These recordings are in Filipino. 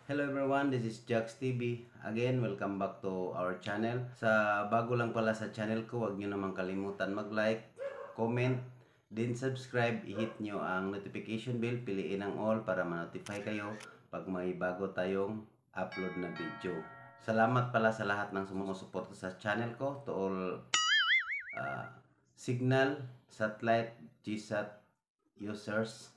Hello everyone, this is Jax TV. Again, welcome back to our channel. Sa bago lang pala sa channel ko, huwag nyo naman kalimutan mag-like, comment, din subscribe. I-hit nyo ang notification bell, piliin ang all para ma-notify kayo pag may bago tayong upload na video. Salamat pala sa lahat ng sumusuporta sa channel ko, to all Signal, Satellite, GSAT users.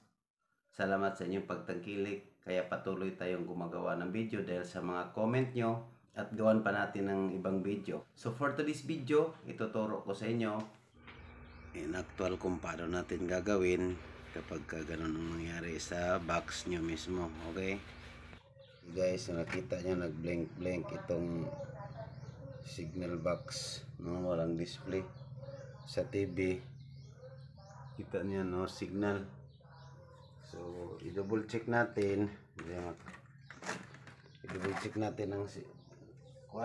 Salamat sa inyong pagtangkilik. Kaya patuloy tayong gumagawa ng video dahil sa mga comment nyo at gawan pa natin ng ibang video. So for today's video, ituturo ko sa inyo in actual kung paano natin gagawin kapag ganun ang nangyari sa box nyo mismo. Okay? Guys, nakita nyo nag-blink itong signal box, no? Walang display. Sa TV, kita nyo, no? Signal. So, i-double check natin. I-double check natin ang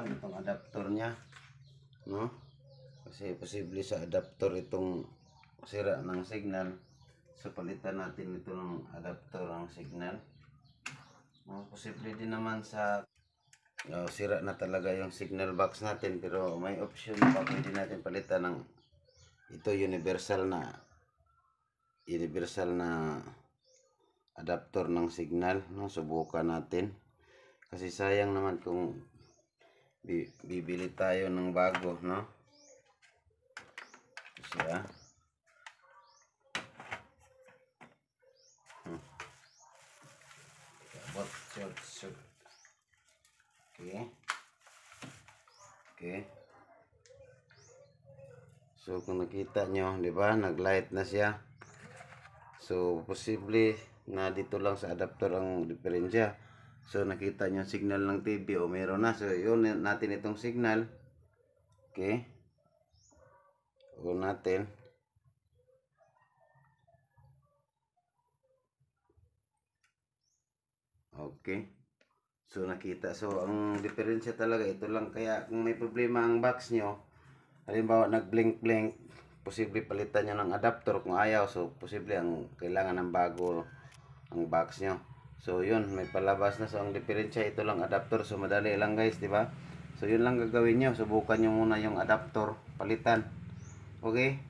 itong adapter nya, no? Kasi posible sa adapter itong sira ng signal. So, palitan natin ito ng adapter ng signal. No? Posible din naman sa sira na talaga yung signal box natin, pero may option pa, pwede natin palitan ng ito universal na adapter ng signal, no? Subukan natin kasi sayang naman kung bibili tayo ng bago, no? Kasi short. Okay. So kung nakita nyo, di ba, nag-light na siya. So posible na dito lang sa adapter ang diferensya. So nakita nyo signal ng TV, o meron na. So yun natin itong signal. Okay, on natin. Okay, so nakita. So ang diferensya talaga ito lang. Kaya kung may problema ang box nyo, halimbawa nag-blink, posible palitan nyo ng adapter kung ayaw. So posible ang kailangan ng bago ang box nyo. So yun, may palabas na. So ang diferensya ito lang adapter. So madali lang guys, di ba? So yun lang gagawin nyo. Subukan nyo muna yung adapter, palitan. Okay?